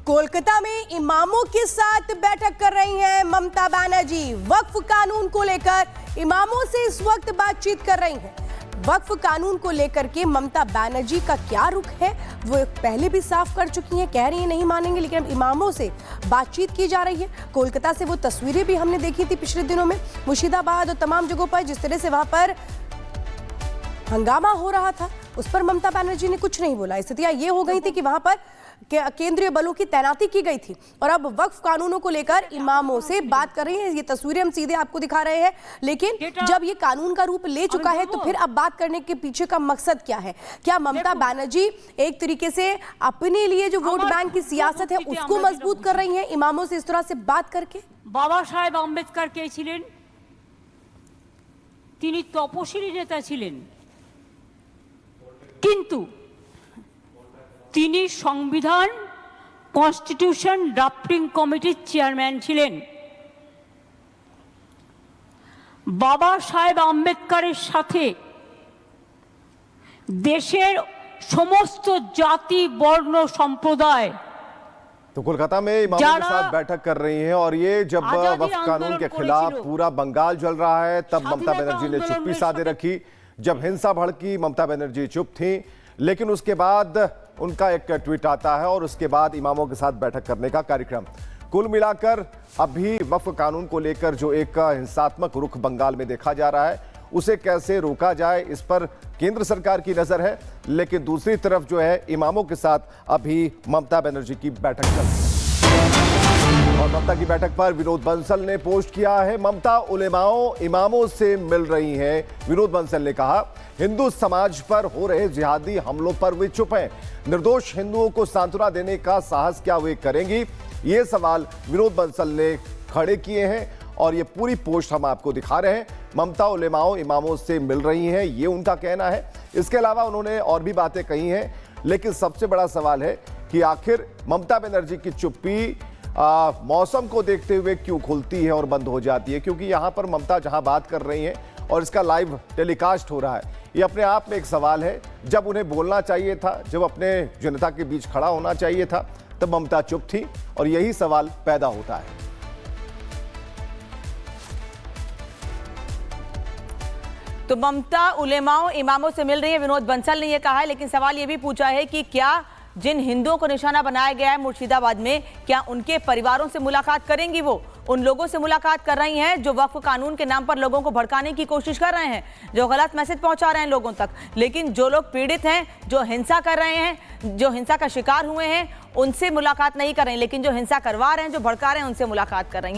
कोलकाता में इमामों के साथ बैठक कर रही हैं ममता बनर्जी। वक्फ कानून को लेकर इमामों से इस वक्त बातचीत कर रही हैं। वक्फ कानून को लेकर के ममता बनर्जी का क्या रुख है वो पहले भी साफ कर चुकी हैं, कह रही हैं नहीं मानेंगे, लेकिन अब इमामों से बातचीत की जा रही है। कोलकाता से वो तस्वीरें भी हमने देखी थी पिछले दिनों में, मुर्शिदाबाद और तमाम जगहों पर जिस तरह से वहां पर हंगामा हो रहा था, उस पर ममता बनर्जी ने कुछ नहीं बोला। स्थितियां ये हो गई थी कि वहां पर केंद्रीय बलों की तैनाती की गई थी और अब वक्फ कानूनों को लेकर इमामों से बात कर रही हैं। ये तस्वीरें हम सीधे आपको दिखा रहे हैं, लेकिन जब ये कानून का रूप ले चुका है तो फिर अब बात करने के पीछे का मकसद क्या है? क्या ममता बनर्जी एक तरीके से अपने लिए जो वोट बैंक की सियासत है उसको मजबूत कर रही हैं इमामों से इस तरह से बात करके? बाबा साहेब आम्बेडकर के छिलेन, তিনি তপশিলি নেতা ছিলেন, কিন্তু তিনি সংবিধান কনস্টিটিউশন ড্রাফটিং কমিটির চেয়ারম্যান ছিলেন। বাবা সাহেব আম্বেদকরের সাথে দেশের সমস্ত জাতি বর্ণ সম্প্রদায় तो कोलकाता में इमामों के साथ बैठक कर रही हैं और ये जब वक्फ कानून के खिलाफ पूरा बंगाल जल रहा है तब ममता बनर्जी ने चुप्पी साधे रखी। जब हिंसा भड़की ममता बनर्जी चुप थी, लेकिन उसके बाद उनका एक ट्वीट आता है और उसके बाद इमामों के साथ बैठक करने का कार्यक्रम। कुल मिलाकर अभी वक्फ कानून को लेकर जो एक हिंसात्मक रुख बंगाल में देखा जा रहा है उसे कैसे रोका जाए इस पर केंद्र सरकार की नजर है, लेकिन दूसरी तरफ जो है इमामों के साथ अभी ममता बनर्जी की बैठक चल रही है। और ममता की बैठक पर विनोद बंसल ने पोस्ट किया है, ममता उलेमाओं इमामों से मिल रही हैं। विनोद बंसल ने कहा हिंदू समाज पर हो रहे जिहादी हमलों पर वे चुप हैं, निर्दोष हिंदुओं को सांत्वना देने का साहस क्या वे करेंगी? ये सवाल विनोद बंसल ने खड़े किए हैं और ये पूरी पोस्ट हम आपको दिखा रहे हैं। ममता उलेमाओं इमामों से मिल रही हैं, ये उनका कहना है। इसके अलावा उन्होंने और भी बातें कही हैं, लेकिन सबसे बड़ा सवाल है कि आखिर ममता बनर्जी की चुप्पी मौसम को देखते हुए क्यों खुलती है और बंद हो जाती है? क्योंकि यहाँ पर ममता जहाँ बात कर रही हैं और इसका लाइव टेलीकास्ट हो रहा है, ये अपने आप में एक सवाल है। जब उन्हें बोलना चाहिए था, जब अपने जनता के बीच खड़ा होना चाहिए था, तब ममता चुप थी और यही सवाल पैदा होता है। तो ममता उलेमाओं इमामों से मिल रही है, विनोद बंसल ने यह कहा है, लेकिन सवाल यह भी पूछा है कि क्या जिन हिंदुओं को निशाना बनाया गया है मुर्शिदाबाद में, क्या उनके परिवारों से मुलाकात करेंगी? वो उन लोगों से मुलाकात कर रही हैं जो वक्फ कानून के नाम पर लोगों को भड़काने की कोशिश कर रहे हैं, जो गलत मैसेज पहुंचा रहे हैं लोगों तक। लेकिन जो लोग पीड़ित हैं, जो हिंसा कर रहे हैं, जो हिंसा का शिकार हुए हैं, उनसे मुलाकात नहीं कर रही हैं, लेकिन जो हिंसा करवा रहे हैं, जो भड़का रहे हैं, उनसे मुलाकात कर रही हैं।